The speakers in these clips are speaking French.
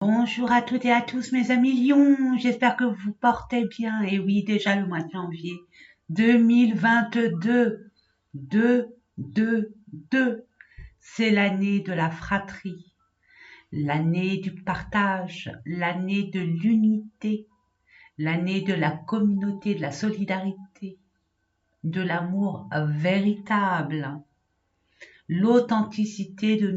Bonjour à toutes et à tous mes amis Lions, j'espère que vous portez bien. Et oui, déjà le mois de janvier 2022, 2, c'est l'année de la fratrie, l'année du partage, l'année de l'unité, l'année de la communauté, de la solidarité, de l'amour véritable, l'authenticité de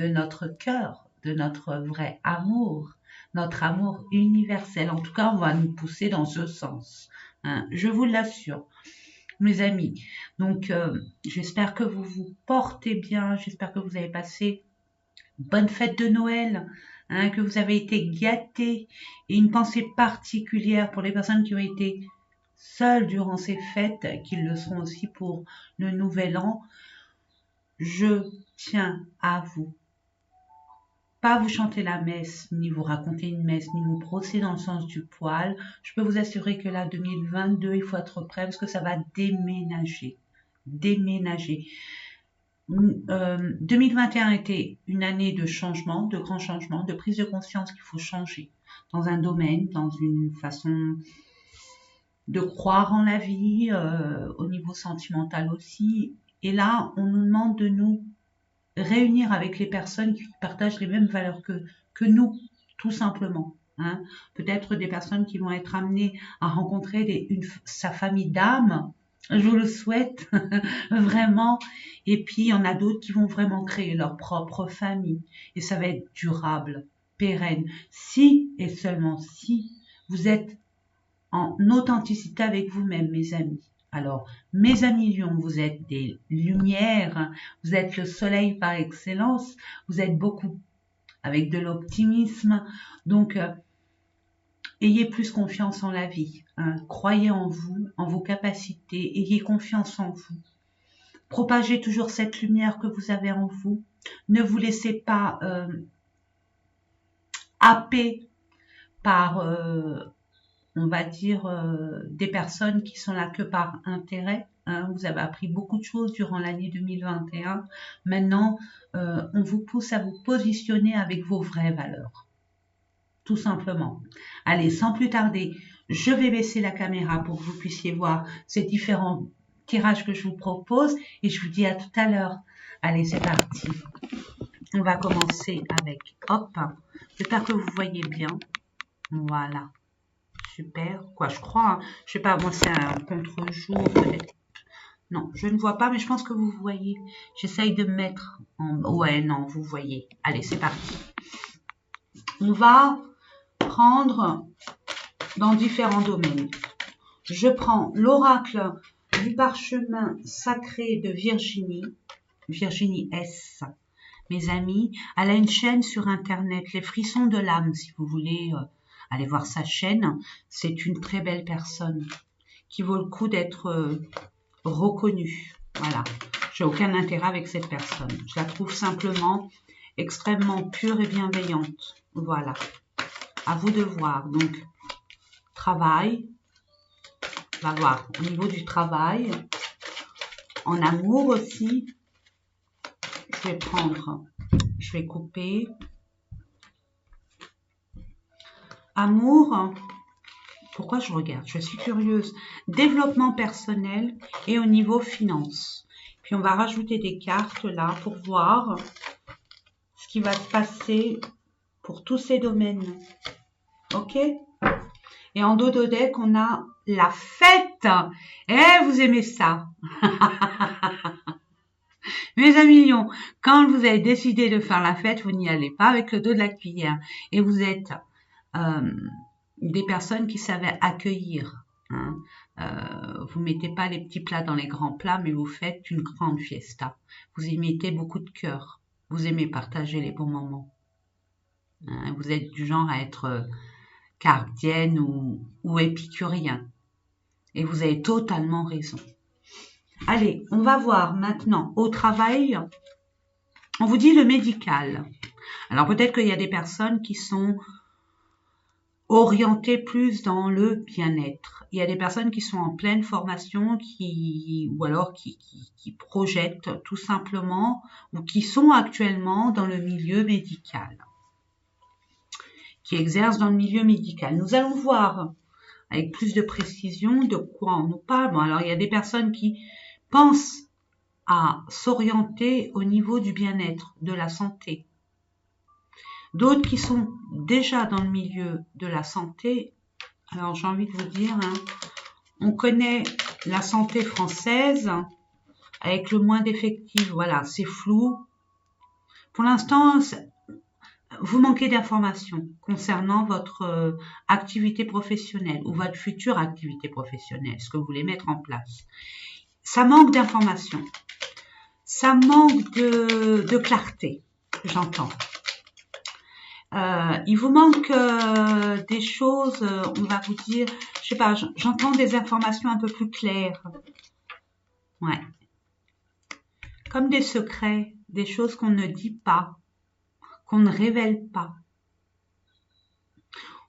notre cœur, de notre vrai amour, notre amour universel. En tout cas, on va nous pousser dans ce sens, hein, je vous l'assure, mes amis. Donc, j'espère que vous vous portez bien, j'espère que vous avez passé une bonne fête de Noël, hein, que vous avez été gâtés, et une pensée particulière pour les personnes qui ont été seules durant ces fêtes, qu'ils le seront aussi pour le nouvel an. Je tiens à vous, pas vous chanter la messe, ni vous raconter une messe, ni vous brosser dans le sens du poil. Je peux vous assurer que là, 2022, il faut être prêt parce que ça va déménager. Déménager. 2021 était une année de changement, de grands changements, de prise de conscience qu'il faut changer dans un domaine, dans une façon de croire en la vie, au niveau sentimental aussi. Et là, on nous demande de nous réunir avec les personnes qui partagent les mêmes valeurs que nous, tout simplement. Hein. Peut-être des personnes qui vont être amenées à rencontrer sa famille d'âme, je vous le souhaite vraiment. Et puis, il y en a d'autres qui vont vraiment créer leur propre famille. Et ça va être durable, pérenne. Si et seulement si vous êtes en authenticité avec vous-même, mes amis. Alors, mes amis lions, vous êtes des lumières, vous êtes le soleil par excellence, vous êtes beaucoup avec de l'optimisme. Donc, ayez plus confiance en la vie, hein. Croyez en vous, en vos capacités, ayez confiance en vous. Propagez toujours cette lumière que vous avez en vous. Ne vous laissez pas happer par on va dire, des personnes qui sont là que par intérêt. Hein. Vous avez appris beaucoup de choses durant l'année 2021. Maintenant, on vous pousse à vous positionner avec vos vraies valeurs, tout simplement. Allez, sans plus tarder, je vais baisser la caméra pour que vous puissiez voir ces différents tirages que je vous propose et je vous dis à tout à l'heure. Allez, c'est parti. On va commencer avec, hop, j'espère que vous voyez bien. Voilà. Super, quoi, je crois. Hein. Je sais pas, moi c'est un contre-jour peut-être. Non, je ne vois pas, mais je pense que vous voyez. J'essaye de mettre en... Ouais, non, vous voyez. Allez, c'est parti. On va prendre dans différents domaines. Je prends l'oracle du parchemin sacré de Virginie, Virginie S. Mes amis, elle a une chaîne sur Internet, Les Frissons de l'âme, si vous voulez aller voir sa chaîne. C'est une très belle personne qui vaut le coup d'être reconnue. Voilà. J'ai aucun intérêt avec cette personne. Je la trouve simplement extrêmement pure et bienveillante. Voilà. À vous de voir. Donc, travail. On va voir au niveau du travail. En amour aussi. Je vais prendre, je vais couper. Amour. Pourquoi je regarde? Je suis curieuse. Développement personnel et au niveau finance. Puis on va rajouter des cartes là pour voir ce qui va se passer pour tous ces domaines. Ok? Et en dos de deck, on a la fête. Eh, vous aimez ça? Mes amis lions, quand vous avez décidé de faire la fête, vous n'y allez pas avec le dos de la cuillère. Et vous êtes des personnes qui savaient accueillir. Hein. Vous mettez pas les petits plats dans les grands plats, mais vous faites une grande fiesta. Vous y mettez beaucoup de cœur. Vous aimez partager les bons moments. Hein. Vous êtes du genre à être cardienne ou épicurien. Et vous avez totalement raison. Allez, on va voir maintenant au travail. On vous dit le médical. Alors peut-être qu'il y a des personnes qui sont orientées plus dans le bien-être. Il y a des personnes qui sont en pleine formation ou alors qui projettent tout simplement ou qui sont actuellement dans le milieu médical. qui exercent dans le milieu médical. Nous allons voir avec plus de précision de quoi on nous parle. Bon, alors il y a des personnes qui pensent à s'orienter au niveau du bien-être, de la santé. D'autres qui sont déjà dans le milieu de la santé. Alors j'ai envie de vous dire, hein, on connaît la santé française avec le moins d'effectifs. Voilà, c'est flou. Pour l'instant, vous manquez d'informations concernant votre activité professionnelle ou votre future activité professionnelle, ce que vous voulez mettre en place. Ça manque d'informations. Ça manque de clarté, j'entends. Il vous manque des choses, on va vous dire, je sais pas, j'entends des informations un peu plus claires. Ouais. Comme des secrets, des choses qu'on ne dit pas, qu'on ne révèle pas.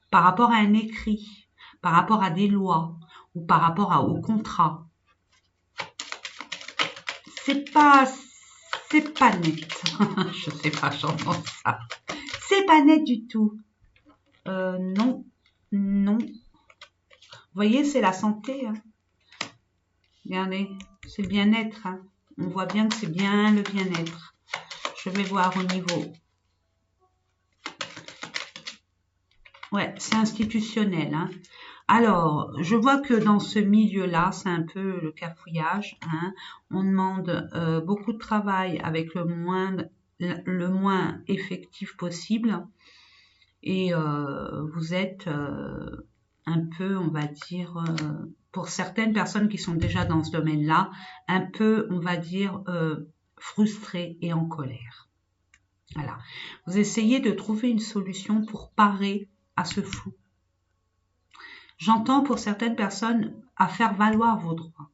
Par rapport à un écrit, par rapport à des lois ou par rapport au contrat. C'est pas net. Je sais pas, j'entends ça. C'est pas net du tout. Non. Vous voyez, c'est la santé. Hein. Regardez, c'est le bien-être. Hein. On voit bien que c'est bien le bien-être. Je vais voir au niveau. Ouais, c'est institutionnel. Hein. Alors, je vois que dans ce milieu-là, c'est un peu le cafouillage. Hein. On demande beaucoup de travail avec le moins effectif possible. Et vous êtes un peu, on va dire, pour certaines personnes qui sont déjà dans ce domaine-là, un peu, on va dire, frustrées et en colère. Voilà. Vous essayez de trouver une solution pour parer à ce flou. J'entends pour certaines personnes à faire valoir vos droits.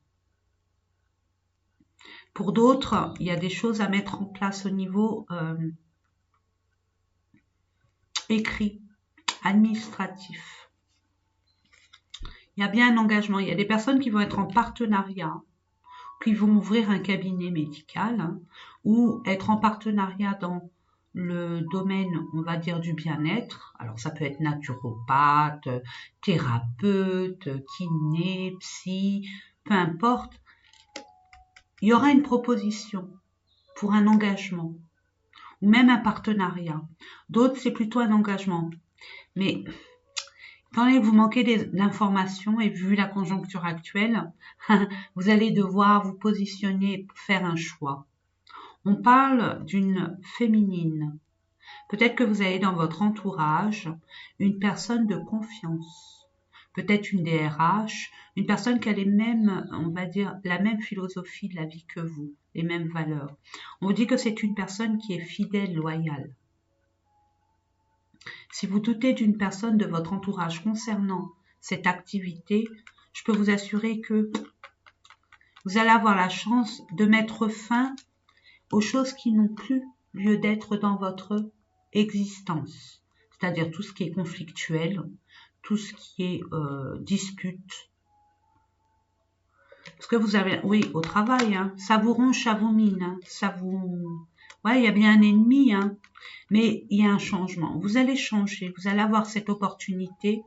Pour d'autres, il y a des choses à mettre en place au niveau écrit, administratif. Il y a bien un engagement. Il y a des personnes qui vont être en partenariat, qui vont ouvrir un cabinet médical hein, ou être en partenariat dans le domaine, on va dire, du bien-être. Alors, ça peut être naturopathe, thérapeute, kiné, psy, peu importe. Il y aura une proposition pour un engagement ou même un partenariat. D'autres, c'est plutôt un engagement. Mais étant donné que vous manquez d'informations et vu la conjoncture actuelle, vous allez devoir vous positionner, faire un choix. On parle d'une féminine. Peut-être que vous avez dans votre entourage une personne de confiance. Peut-être une DRH, une personne qui a les mêmes, on va dire, la même philosophie de la vie que vous, les mêmes valeurs. On vous dit que c'est une personne qui est fidèle, loyale. Si vous doutez d'une personne de votre entourage concernant cette activité, je peux vous assurer que vous allez avoir la chance de mettre fin aux choses qui n'ont plus lieu d'être dans votre existence. C'est-à-dire tout ce qui est conflictuel, tout ce qui est dispute. Parce que vous avez, oui, au travail, hein, ça vous ronge, ça vous mine, hein, ça vous... Ouais, il y a bien un ennemi, hein, mais il y a un changement. Vous allez changer, vous allez avoir cette opportunité.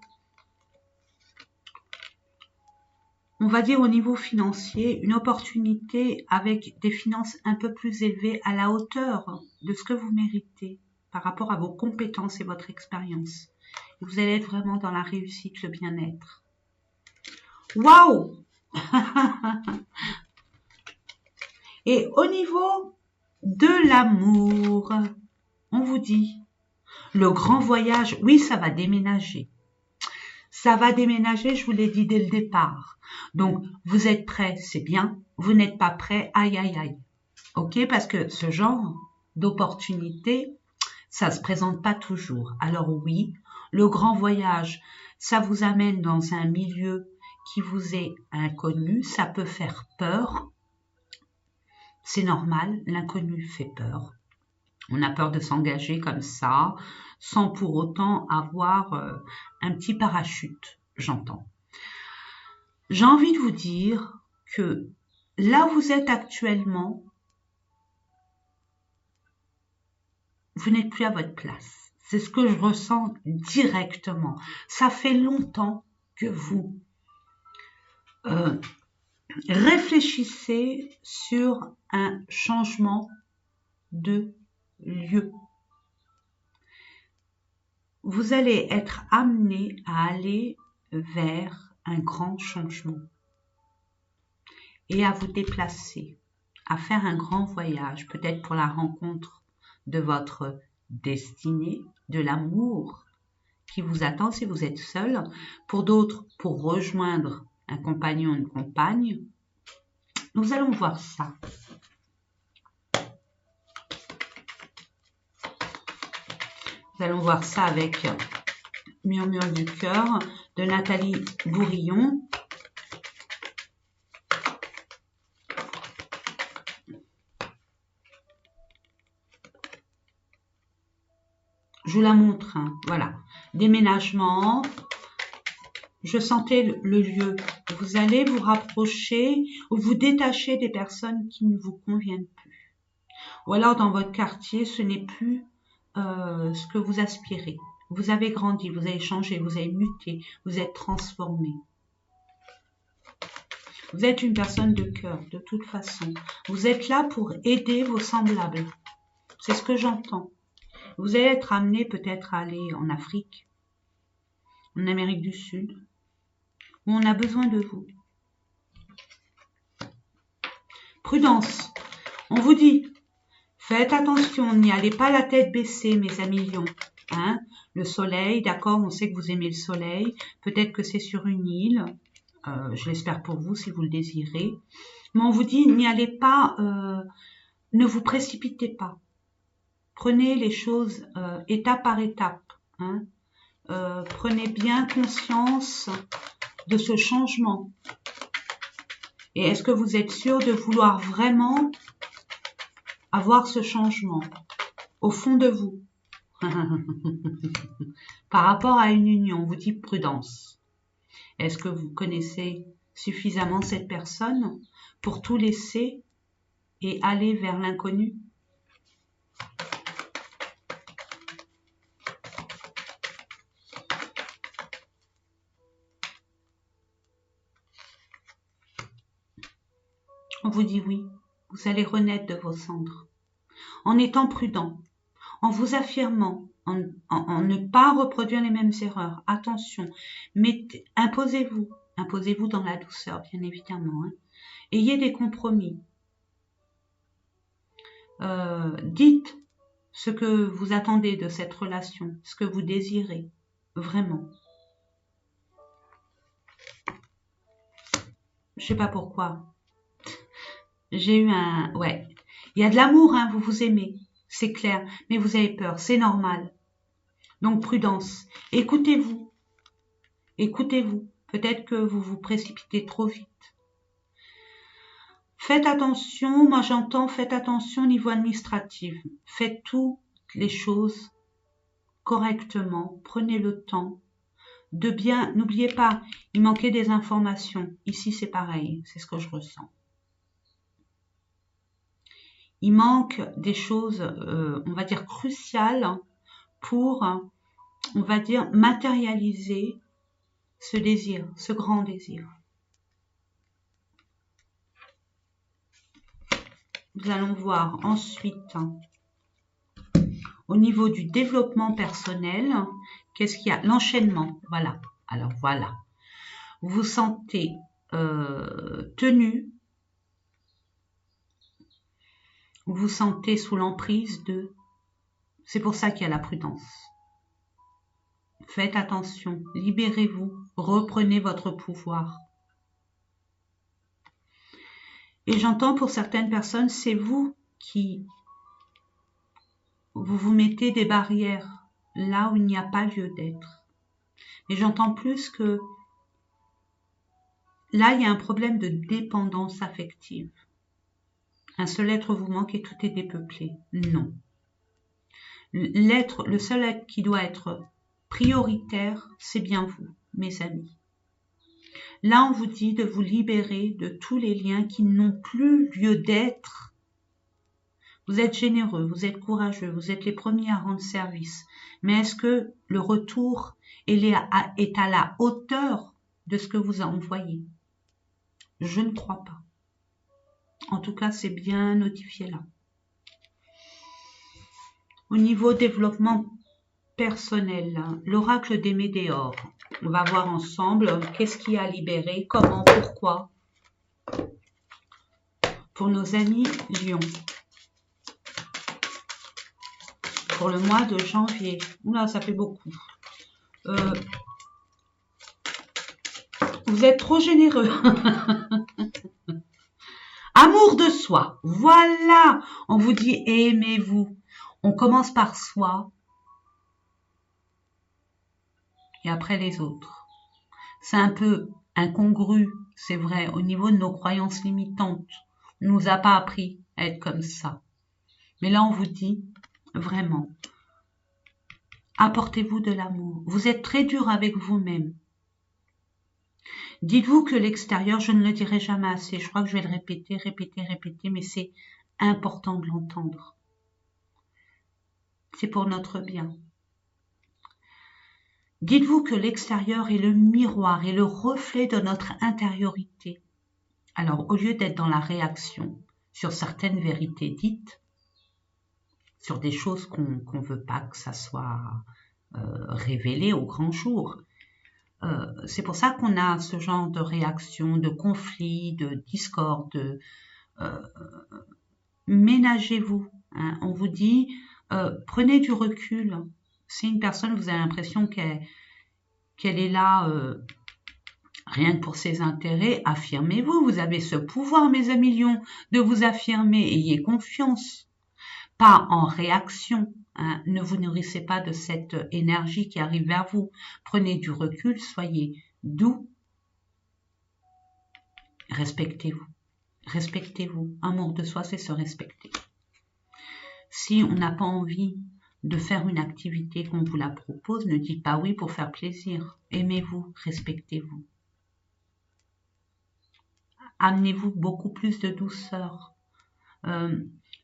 On va dire au niveau financier, une opportunité avec des finances un peu plus élevées à la hauteur de ce que vous méritez par rapport à vos compétences et votre expérience. Vous allez être vraiment dans la réussite, le bien-être. Waouh! Et au niveau de l'amour, on vous dit, le grand voyage, oui, ça va déménager. Ça va déménager, je vous l'ai dit dès le départ. Donc, vous êtes prêts, c'est bien. Vous n'êtes pas prêts, aïe, aïe, aïe. Ok, parce que ce genre d'opportunité, ça se présente pas toujours. Alors oui, le grand voyage, ça vous amène dans un milieu qui vous est inconnu, ça peut faire peur. C'est normal, l'inconnu fait peur. On a peur de s'engager comme ça, sans pour autant avoir un petit parachute, j'entends. J'ai envie de vous dire que là où vous êtes actuellement, vous n'êtes plus à votre place. C'est ce que je ressens directement. Ça fait longtemps que vous réfléchissez sur un changement de lieu. Vous allez être amené à aller vers un grand changement et à vous déplacer, à faire un grand voyage, peut-être pour la rencontre de votre destinée, de l'amour qui vous attend si vous êtes seul, pour d'autres pour rejoindre un compagnon, une compagne. Nous allons voir ça. Nous allons voir ça avec Murmure du cœur de Nathalie Bourillon. Je vous la montre, hein, voilà. Déménagement. Je sentais le lieu. Vous allez vous rapprocher ou vous détacher des personnes qui ne vous conviennent plus. Ou alors dans votre quartier, ce n'est plus ce que vous aspirez. Vous avez grandi, vous avez changé, vous avez muté, vous êtes transformé. Vous êtes une personne de cœur, de toute façon. Vous êtes là pour aider vos semblables. C'est ce que j'entends. Vous allez être amené peut-être à aller en Afrique, en Amérique du Sud, où on a besoin de vous. Prudence. On vous dit, faites attention, n'y allez pas la tête baissée, mes amis lions. Hein? Le soleil, d'accord, on sait que vous aimez le soleil. Peut-être que c'est sur une île. Je l'espère pour vous si vous le désirez. Mais on vous dit, n'y allez pas, ne vous précipitez pas. Prenez les choses étape par étape. Hein? Prenez bien conscience de ce changement. Et est-ce que vous êtes sûr de vouloir vraiment avoir ce changement au fond de vous? Par rapport à une union, on vous dit prudence. Est-ce que vous connaissez suffisamment cette personne pour tout laisser et aller vers l'inconnu? On vous dit oui, vous allez renaître de vos cendres. En étant prudent, en vous affirmant, en ne pas reproduire les mêmes erreurs. Attention, imposez-vous dans la douceur, bien évidemment. Hein. Ayez des compromis. Dites ce que vous attendez de cette relation, ce que vous désirez, vraiment. Je sais pas pourquoi. J'ai eu un... Ouais. Il y a de l'amour, hein, vous aimez, c'est clair, mais vous avez peur, c'est normal. Donc prudence, écoutez-vous. Écoutez-vous. Peut-être que vous vous précipitez trop vite. Faites attention, moi j'entends, faites attention au niveau administratif. Faites toutes les choses correctement. Prenez le temps de bien... N'oubliez pas, il manquait des informations. Ici c'est pareil, c'est ce que je ressens. Il manque des choses, on va dire, cruciales pour, on va dire, matérialiser ce désir, ce grand désir. Nous allons voir ensuite, au niveau du développement personnel, qu'est-ce qu'il y a? L'enchaînement, voilà. Alors voilà. Vous vous sentez tenu, vous vous sentez sous l'emprise de... C'est pour ça qu'il y a la prudence. Faites attention, libérez-vous, reprenez votre pouvoir. Et j'entends pour certaines personnes, c'est vous qui vous mettez des barrières là où il n'y a pas lieu d'être. Et j'entends plus que là, il y a un problème de dépendance affective. Un seul être vous manque et tout est dépeuplé. Non. Le seul être qui doit être prioritaire, c'est bien vous, mes amis. Là, on vous dit de vous libérer de tous les liens qui n'ont plus lieu d'être. Vous êtes généreux, vous êtes courageux, vous êtes les premiers à rendre service. Mais est-ce que le retour est à la hauteur de ce que vous envoyez? Je ne crois pas. En tout cas, c'est bien notifié là. Au niveau développement personnel, l'oracle des météores. On va voir ensemble qu'est-ce qui a libéré, comment, pourquoi. Pour nos amis Lions. Pour le mois de janvier. Oula, ça fait beaucoup. Vous êtes trop généreux. Amour de soi. Voilà. On vous dit aimez-vous. On commence par soi. Et après les autres. C'est un peu incongru, c'est vrai, au niveau de nos croyances limitantes. On ne nous a pas appris à être comme ça. Mais là, on vous dit, vraiment, apportez-vous de l'amour. Vous êtes très dur avec vous-même. Dites-vous que l'extérieur, je ne le dirai jamais assez, je crois que je vais le répéter, mais c'est important de l'entendre. C'est pour notre bien. Dites-vous que l'extérieur est le miroir et le reflet de notre intériorité. Alors, au lieu d'être dans la réaction sur certaines vérités dites, sur des choses qu'on ne veut pas que ça soit révélé au grand jour, c'est pour ça qu'on a ce genre de réaction, de conflit, de discorde. Ménagez-vous. Hein. On vous dit, prenez du recul. Si une personne, vous avez l'impression qu'elle est là rien que pour ses intérêts, affirmez-vous. Vous avez ce pouvoir, mes amis lions, de vous affirmer. Ayez confiance. Pas en réaction. Hein. Ne vous nourrissez pas de cette énergie qui arrive vers vous. Prenez du recul, soyez doux. Respectez-vous. Respectez-vous. Amour de soi, c'est se respecter. Si on n'a pas envie de faire une activité qu'on vous la propose, ne dites pas oui pour faire plaisir. Aimez-vous, respectez-vous. Amenez-vous beaucoup plus de douceur.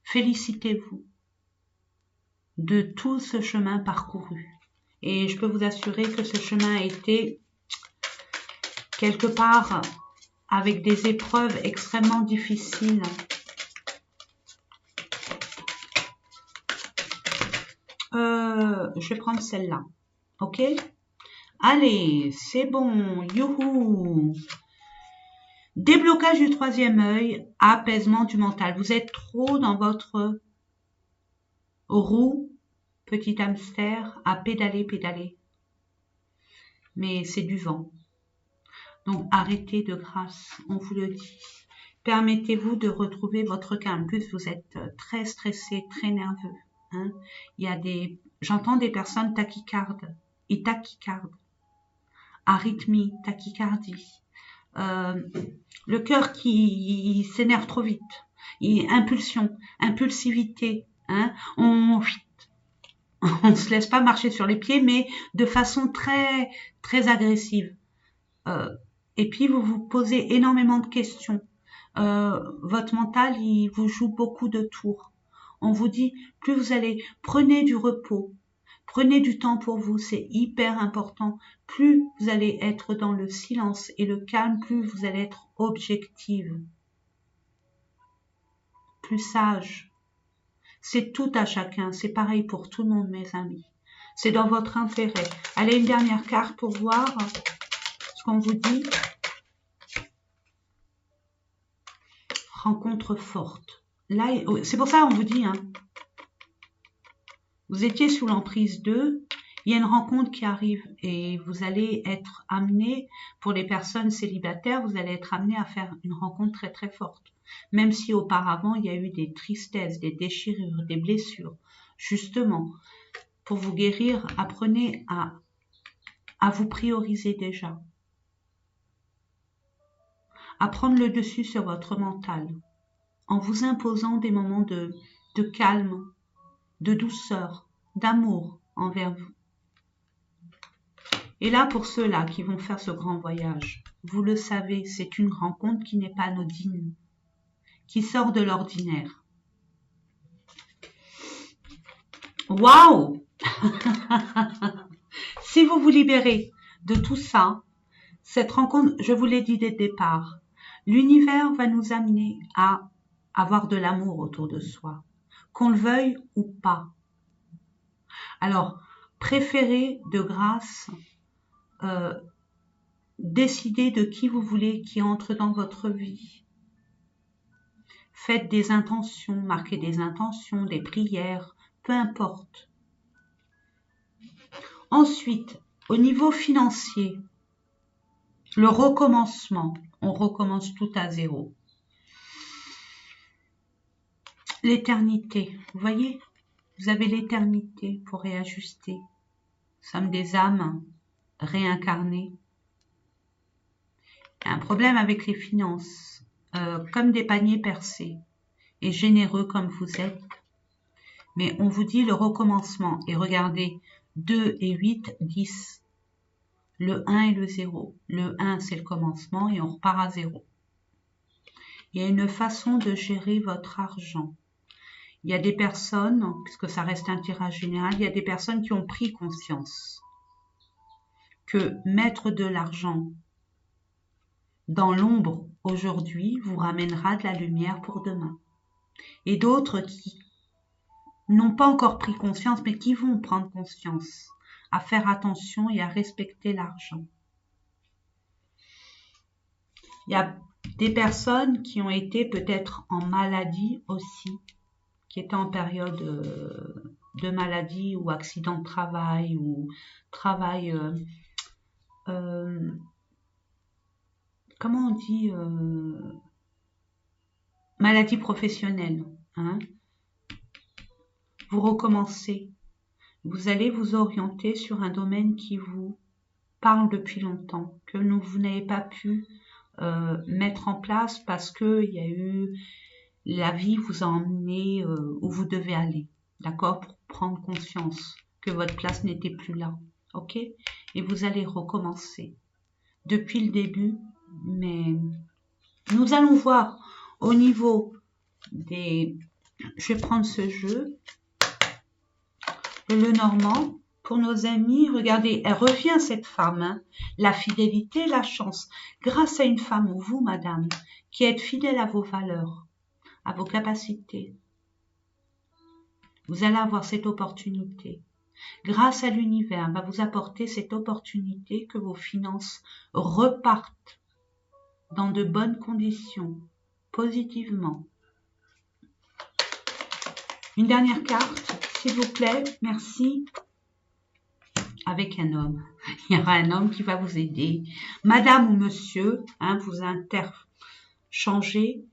Félicitez-vous de tout ce chemin parcouru. Et je peux vous assurer que ce chemin a été quelque part avec des épreuves extrêmement difficiles. Je vais prendre celle-là. Ok? Allez, c'est bon. Youhou! Déblocage du troisième œil, apaisement du mental. Vous êtes trop dans votre roue, petit hamster, à pédaler. Mais c'est du vent. Donc arrêtez de grâce, on vous le dit. Permettez-vous de retrouver votre calme. Plus vous êtes très stressé, très nerveux. Hein. Il y a j'entends des personnes tachycardes et tachycardes. Arythmie, tachycardie. Le cœur qui s'énerve trop vite. Impulsion, impulsivité. Hein. On se laisse pas marcher sur les pieds, mais de façon très, très agressive. Et puis, vous vous posez énormément de questions. Votre mental, il vous joue beaucoup de tours. On vous dit, plus vous allez, prenez du repos, prenez du temps pour vous, c'est hyper important. Plus vous allez être dans le silence et le calme, plus vous allez être objective, plus sage. C'est tout à chacun, c'est pareil pour tout le monde, mes amis. C'est dans votre intérêt. Allez, une dernière carte pour voir ce qu'on vous dit. Rencontre forte. Là, c'est pour ça qu'on vous dit, hein, vous étiez sous l'emprise d'eux, il y a une rencontre qui arrive et vous allez être amené, pour les personnes célibataires, vous allez être amené à faire une rencontre très très forte. Même si auparavant, il y a eu des tristesses, des déchirures, des blessures. Justement, pour vous guérir, apprenez à vous prioriser déjà. À prendre le dessus sur votre mental, en vous imposant des moments de calme, de douceur, d'amour envers vous. Et là, pour ceux-là qui vont faire ce grand voyage, vous le savez, c'est une rencontre qui n'est pas anodine, qui sort de l'ordinaire. Waouh! Si vous vous libérez de tout ça, cette rencontre, je vous l'ai dit dès le départ, l'univers va nous amener à avoir de l'amour autour de soi, qu'on le veuille ou pas. Alors, préférez de grâce euh, décider de qui vous voulez qui entre dans votre vie. Faites des intentions, marquez des intentions, des prières, peu importe. Ensuite, au niveau financier, le recommencement, on recommence tout à zéro. L'éternité, vous voyez, vous avez l'éternité pour réajuster. Nous sommes des âmes réincarnées. Un problème avec les finances, comme des paniers percés, et généreux comme vous êtes. Mais on vous dit le recommencement. Et regardez, 2 et 8, 10. Le 1 et le 0. Le 1, c'est le commencement et on repart à 0. Il y a une façon de gérer votre argent. Il y a des personnes, puisque ça reste un tirage général, il y a des personnes qui ont pris conscience que mettre de l'argent dans l'ombre aujourd'hui vous ramènera de la lumière pour demain. Et d'autres qui n'ont pas encore pris conscience, mais qui vont prendre conscience à faire attention et à respecter l'argent. Il y a des personnes qui ont été peut-être en maladie aussi, qui étaient en période de maladie ou accident de travail ou travail, comment on dit, maladie professionnelle. Hein. Vous recommencez. Vous allez vous orienter sur un domaine qui vous parle depuis longtemps, que vous n'avez pas pu mettre en place parce que il y a eu la vie vous a emmené où vous devez aller, d'accord, pour prendre conscience que votre place n'était plus là, ok, et vous allez recommencer depuis le début, mais nous allons voir au niveau des, je vais prendre ce jeu, le Normand. Pour nos amis, regardez, elle revient cette femme, hein, la fidélité, la chance. Grâce à une femme ou vous, madame, qui êtes fidèle à vos valeurs, à vos capacités, vous allez avoir cette opportunité. Grâce à l'univers, va vous apporter cette opportunité que vos finances repartent dans de bonnes conditions, positivement. Une dernière carte, s'il vous plaît, merci. Avec un homme. Il y aura un homme qui va vous aider. Madame ou monsieur, hein, vous interchangez.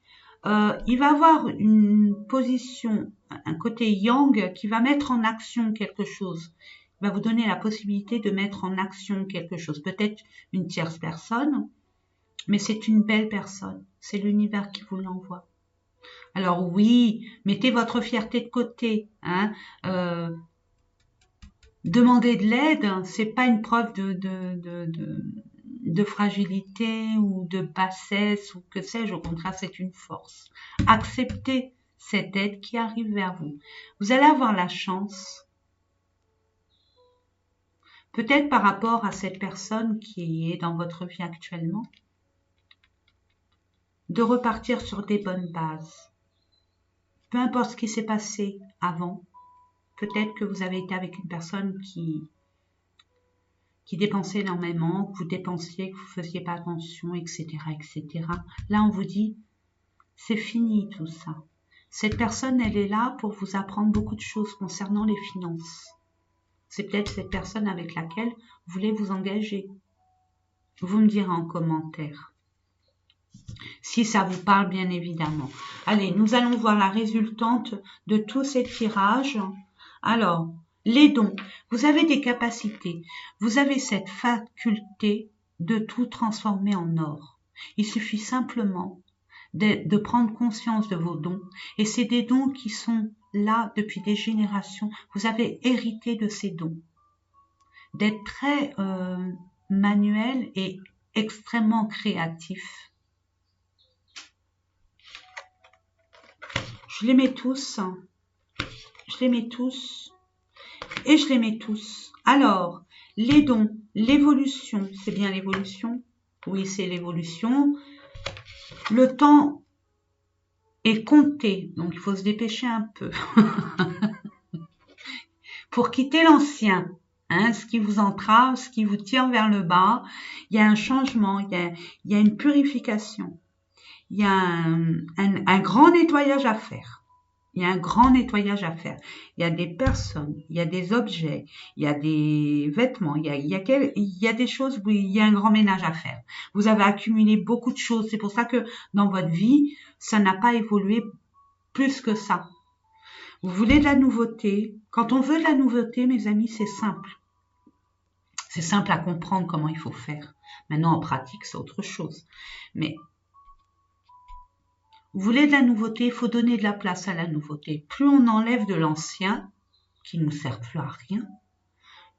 Il va avoir une position, un côté yang qui va mettre en action quelque chose. Il va vous donner la possibilité de mettre en action quelque chose. Peut-être une tierce personne, mais c'est une belle personne. C'est l'univers qui vous l'envoie. Alors oui, mettez votre fierté de côté. Hein, demander de l'aide, c'est pas une preuve de fragilité ou de bassesse ou que sais-je, au contraire, c'est une force. Acceptez cette aide qui arrive vers vous. Vous allez avoir la chance, peut-être par rapport à cette personne qui est dans votre vie actuellement, de repartir sur des bonnes bases. Peu importe ce qui s'est passé avant, peut-être que vous avez été avec une personne qui dépensait énormément, que vous dépensiez, que vous ne faisiez pas attention, etc., etc. Là, on vous dit, c'est fini tout ça. Cette personne, elle est là pour vous apprendre beaucoup de choses concernant les finances. C'est peut-être cette personne avec laquelle vous voulez vous engager. Vous me direz en commentaire. Si ça vous parle, bien évidemment. Allez, nous allons voir la résultante de tous ces tirages. Alors, les dons, vous avez des capacités, vous avez cette faculté de tout transformer en or. Il suffit simplement de prendre conscience de vos dons, et c'est des dons qui sont là depuis des générations. Vous avez hérité de ces dons, d'être très manuel et extrêmement créatif. Je les mets tous. Je les mets tous. et je les mets tous. Alors, les dons, l'évolution, c'est bien l'évolution? Oui, c'est l'évolution. Le temps est compté, donc il faut se dépêcher un peu pour quitter l'ancien. Hein, ce qui vous entrave, ce qui vous tire vers le bas, il y a un changement, il y a une purification, il y a un grand nettoyage à faire. Il y a un grand nettoyage à faire. Il y a des personnes, il y a des objets, il y a des vêtements, il y a des choses où il y a un grand ménage à faire. Vous avez accumulé beaucoup de choses. C'est pour ça que dans votre vie, ça n'a pas évolué plus que ça. Vous voulez de la nouveauté. Quand on veut de la nouveauté, mes amis, c'est simple. C'est simple à comprendre comment il faut faire. Maintenant, en pratique, c'est autre chose. Mais vous voulez de la nouveauté, il faut donner de la place à la nouveauté. Plus on enlève de l'ancien, qui ne nous sert plus à rien,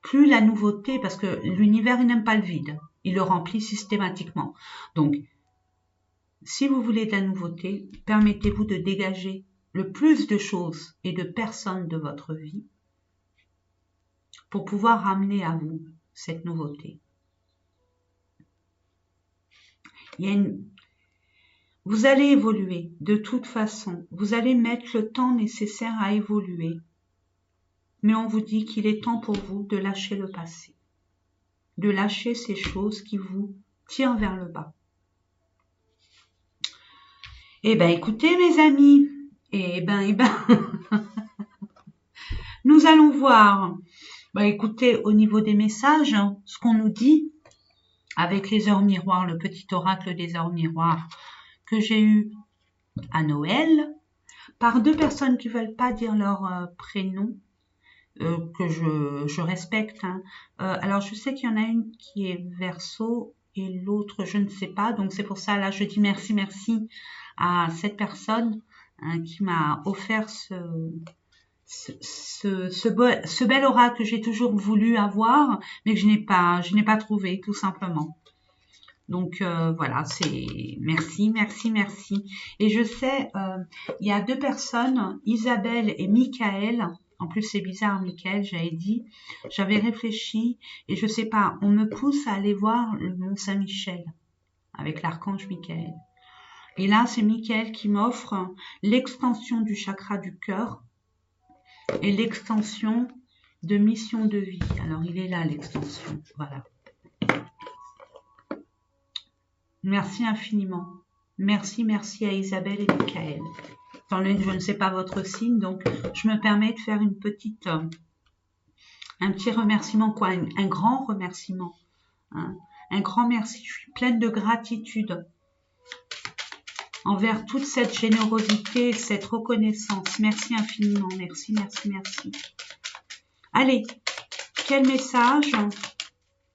plus la nouveauté, parce que l'univers il n'aime pas le vide, il le remplit systématiquement. Donc, si vous voulez de la nouveauté, permettez-vous de dégager le plus de choses et de personnes de votre vie pour pouvoir ramener à vous cette nouveauté. Vous allez évoluer de toute façon, vous allez mettre le temps nécessaire à évoluer. Mais on vous dit qu'il est temps pour vous de lâcher le passé, de lâcher ces choses qui vous tirent vers le bas. Eh ben, écoutez, mes amis, nous allons voir, écoutez, au niveau des messages, ce qu'on nous dit avec les heures miroirs, le petit oracle des heures miroirs que j'ai eu à Noël, par deux personnes qui veulent pas dire leur prénom, que je respecte. Hein. Alors, je sais qu'il y en a une qui est Verseau et l'autre, je ne sais pas. Donc, c'est pour ça, là, je dis merci à cette personne qui m'a offert ce bel oracle que j'ai toujours voulu avoir, mais que je n'ai pas trouvé, tout simplement. Donc voilà, c'est merci. Et je sais, il y a deux personnes, Isabelle et Michael. En plus, c'est bizarre, Michael, j'avais réfléchi et je sais pas, on me pousse à aller voir le Mont Saint-Michel avec l'archange Michael. Et là, c'est Michael qui m'offre l'extension du chakra du cœur et l'extension de mission de vie. Alors, il est là, l'extension. Voilà. Merci infiniment. Merci à Isabelle et Michael. Je ne sais pas votre signe, donc je me permets de faire un petit remerciement, un grand remerciement. Hein, un grand merci. Je suis pleine de gratitude envers toute cette générosité, cette reconnaissance. Merci infiniment. Merci. Allez, quel message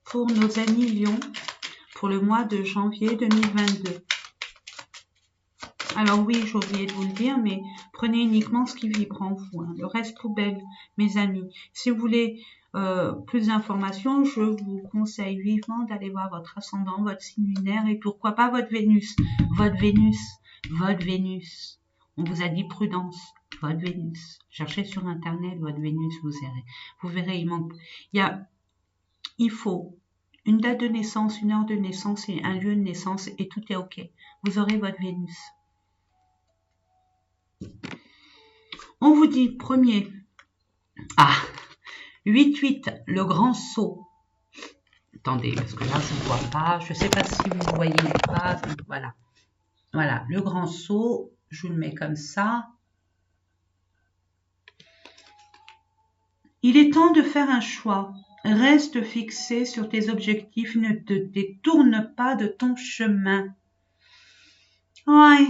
pour nos amis Lions pour le mois de janvier 2022. Alors oui, j'ai oublié de vous le dire, mais prenez uniquement ce qui vibre en vous. Hein. Le reste poubelle, mes amis. Si vous voulez plus d'informations, je vous conseille vivement d'aller voir votre ascendant, votre signe lunaire et pourquoi pas votre Vénus. Votre Vénus. On vous a dit prudence. Votre Vénus. Cherchez sur Internet votre Vénus, vous verrez, il faut une date de naissance, une heure de naissance et un lieu de naissance et tout est OK. Vous aurez votre Vénus. On vous dit premier. 8-8, le grand saut. Attendez, parce que là, je ne vois pas. Je ne sais pas si vous voyez pas. Voilà. Voilà, le grand saut. Je vous le mets comme ça. Il est temps de faire un choix. Reste fixé sur tes objectifs. Ne te détourne pas de ton chemin. Ouais.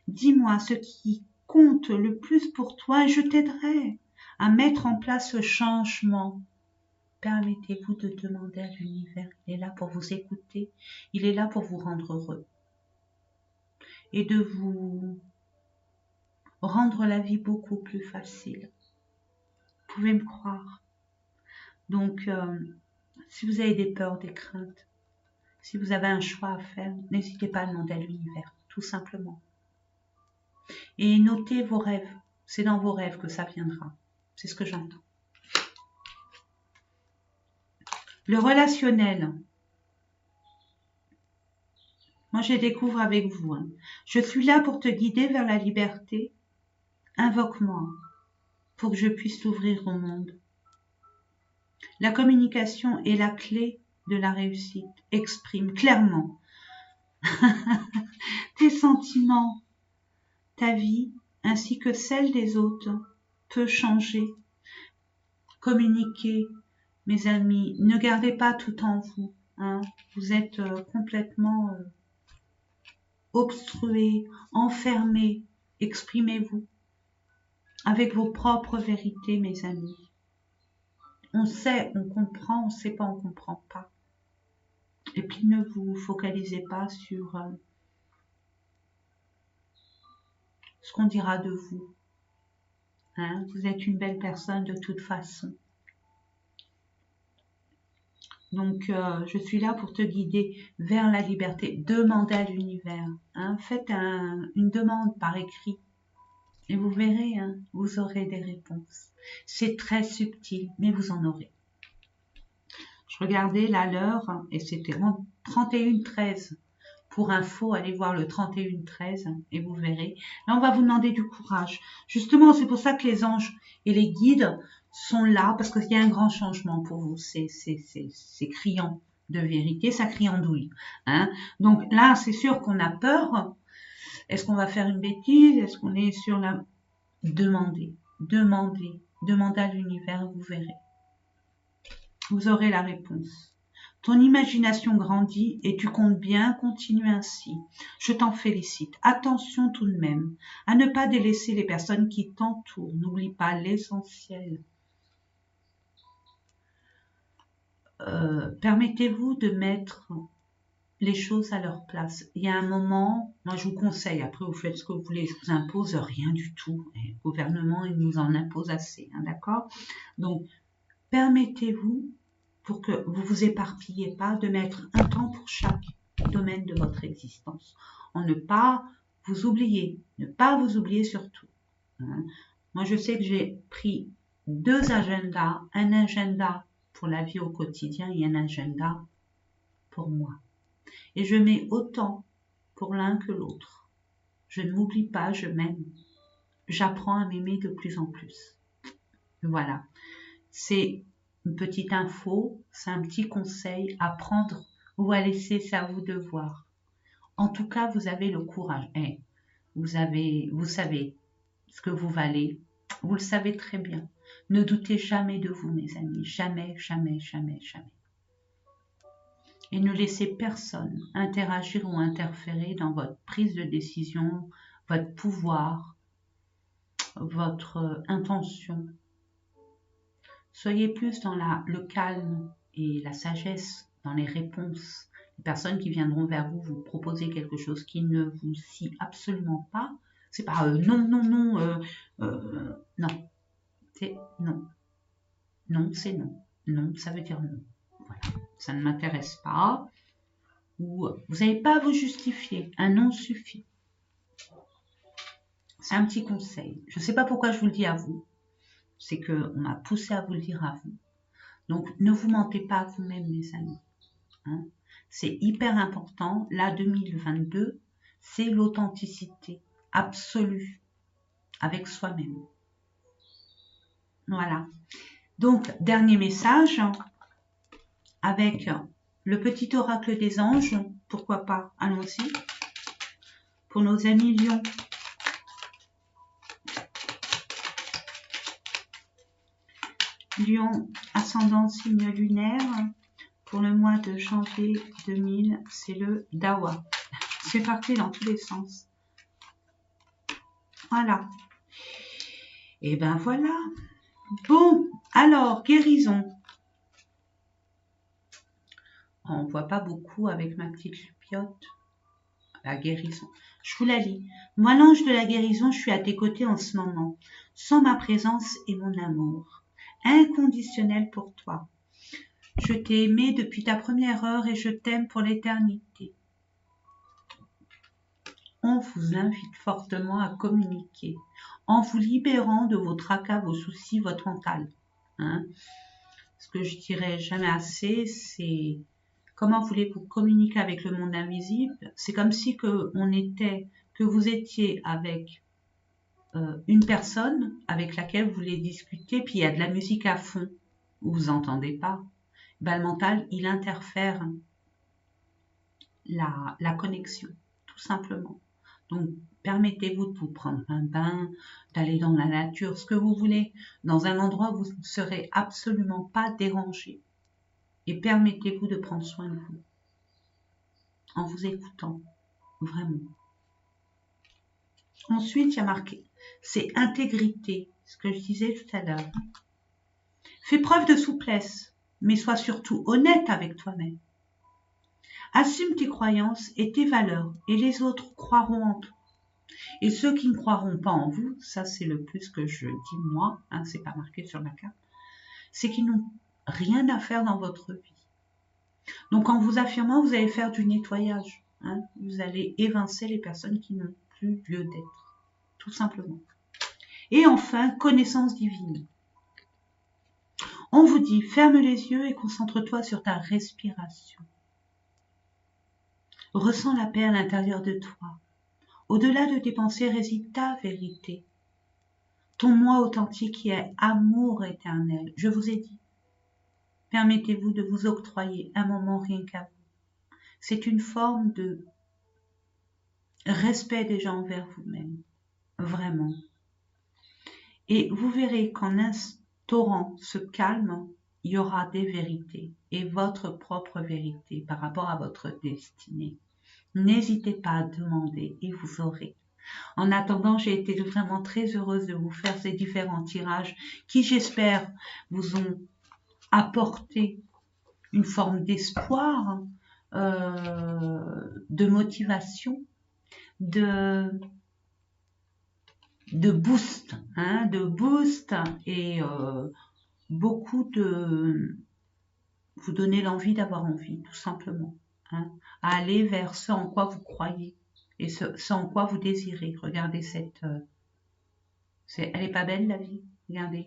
Dis-moi ce qui compte le plus pour toi et je t'aiderai à mettre en place ce changement. Permettez-vous de demander à l'univers. Il est là pour vous écouter. Il est là pour vous rendre heureux. Et de vous rendre la vie beaucoup plus facile. Vous pouvez me croire. Donc, si vous avez des peurs, des craintes, si vous avez un choix à faire, n'hésitez pas à demander à l'univers, tout simplement. Et notez vos rêves. C'est dans vos rêves que ça viendra. C'est ce que j'entends. Le relationnel. Moi, je découvre avec vous. Hein. Je suis là pour te guider vers la liberté. Invoque-moi pour que je puisse t'ouvrir au monde. La communication est la clé de la réussite. Exprime clairement tes sentiments, ta vie, ainsi que celle des autres peut changer. Communiquez, mes amis. Ne gardez pas tout en vous. Hein. Vous êtes complètement obstrués, enfermés. Exprimez-vous avec vos propres vérités, mes amis. On sait, on comprend, on ne sait pas, on ne comprend pas. Et puis ne vous focalisez pas sur ce qu'on dira de vous. Hein, vous êtes une belle personne de toute façon. Donc, je suis là pour te guider vers la liberté. Demandez à l'univers. Hein, faites une demande par écrit. Et vous verrez, hein, vous aurez des réponses. C'est très subtil, mais vous en aurez. Je regardais là l'heure et c'était 31h13. Pour info, allez voir le 31h13 et vous verrez. Là, on va vous demander du courage. Justement, c'est pour ça que les anges et les guides sont là, parce qu'il y a un grand changement pour vous. C'est criant de vérité, ça criandouille. Hein. Donc là, c'est sûr qu'on a peur. Est-ce qu'on va faire une bêtise? Est-ce qu'on est sur la... Demandez, demandez, demandez à l'univers, vous verrez. Vous aurez la réponse. Ton imagination grandit et tu comptes bien continuer ainsi. Je t'en félicite. Attention tout de même à ne pas délaisser les personnes qui t'entourent. N'oublie pas l'essentiel. Permettez-vous de mettre les choses à leur place. Il y a un moment, moi je vous conseille, après vous faites ce que vous voulez, je vous impose rien du tout. Et le gouvernement, il nous en impose assez, hein, d'accord? Donc, permettez-vous, pour que vous vous éparpillez pas, de mettre un temps pour chaque domaine de votre existence. En ne pas vous oublier, ne pas vous oublier surtout. Hein. Moi, je sais que j'ai pris 2 agendas, un agenda pour la vie au quotidien et un agenda pour moi. Et je mets autant pour l'un que l'autre. Je ne m'oublie pas, je m'aime. J'apprends à m'aimer de plus en plus. Voilà. C'est une petite info, c'est un petit conseil à prendre ou à laisser, c'est à vous de voir. En tout cas, vous avez le courage. Vous savez ce que vous valez. Vous le savez très bien. Ne doutez jamais de vous, mes amis. Jamais, jamais, jamais, jamais. Et ne laissez personne interagir ou interférer dans votre prise de décision, votre pouvoir, votre intention. Soyez plus dans le calme et la sagesse dans les réponses. Les personnes qui viendront vers vous vous proposer quelque chose qui ne vous scie absolument pas, c'est pas non, non, non, non. C'est non. Non, c'est non. Non, ça veut dire non. Voilà. Ça ne m'intéresse pas. Ou vous n'avez pas à vous justifier. Un non suffit. C'est un petit conseil. Je ne sais pas pourquoi je vous le dis à vous. C'est qu'on m'a poussé à vous le dire à vous. Donc, ne vous mentez pas à vous-même, mes amis. Hein. C'est hyper important. Là, 2022, c'est l'authenticité absolue avec soi-même. Voilà. Donc, dernier message avec le petit oracle des anges. Pourquoi pas? Allons-y. Pour nos amis Lions. Lion, ascendant signe lunaire, pour le mois de janvier 2000, c'est le Dawa. C'est parti dans tous les sens. Voilà. Et ben voilà. Bon, alors, guérison. On ne voit pas beaucoup avec ma petite chupiote. La guérison. Je vous la lis. Moi, l'ange de la guérison, je suis à tes côtés en ce moment. Sans ma présence et mon amour. Inconditionnel pour toi. Je t'ai aimé depuis ta première heure et je t'aime pour l'éternité. On vous invite fortement à communiquer en vous libérant de vos tracas, vos soucis, votre mental. Hein. que je dirais jamais assez, c'est comment voulez-vous communiquer avec le monde invisible? C'est comme si que vous étiez avec une personne avec laquelle vous voulez discuter, puis il y a de la musique à fond, vous entendez pas. Ben, le mental, il interfère la connexion, tout simplement. Donc, permettez-vous de vous prendre un bain, d'aller dans la nature, ce que vous voulez, dans un endroit où vous ne serez absolument pas dérangé. Et permettez-vous de prendre soin de vous, en vous écoutant, vraiment. Ensuite, il y a marqué, c'est intégrité, ce que je disais tout à l'heure. Fais preuve de souplesse, mais sois surtout honnête avec toi-même. Assume tes croyances et tes valeurs, et les autres croiront en toi. Et ceux qui ne croiront pas en vous, ça c'est le plus que je dis moi, hein, c'est pas marqué sur la carte, c'est qu'ils n'ont rien à faire dans votre vie. Donc en vous affirmant, vous allez faire du nettoyage, hein, vous allez évincer les personnes qui n'ont plus lieu d'être, tout simplement. Et enfin, connaissance divine. On vous dit, ferme les yeux et concentre-toi sur ta respiration. Ressens la paix à l'intérieur de toi. Au-delà de tes pensées réside ta vérité. Ton moi authentique qui est amour éternel. Je vous ai dit, permettez-vous de vous octroyer un moment rien qu'à vous. C'est une forme de respect déjà envers vous-même. Vraiment. Et vous verrez qu'en instaurant ce calme, il y aura des vérités et votre propre vérité par rapport à votre destinée. N'hésitez pas à demander et vous aurez. En attendant, j'ai été vraiment très heureuse de vous faire ces différents tirages qui, j'espère, vous ont apporté une forme d'espoir, de motivation, de boost, hein, et beaucoup de vous donner l'envie d'avoir envie, tout simplement, hein, à aller vers ce en quoi vous croyez et ce en quoi vous désirez. Regardez elle est pas belle la vie, regardez,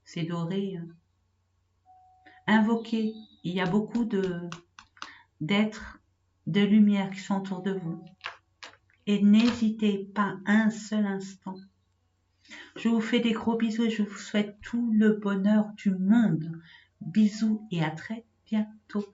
c'est doré. Hein. Invoquez, il y a beaucoup d'êtres de lumière qui sont autour de vous. Et n'hésitez pas un seul instant. Je vous fais des gros bisous et je vous souhaite tout le bonheur du monde. Bisous et à très bientôt.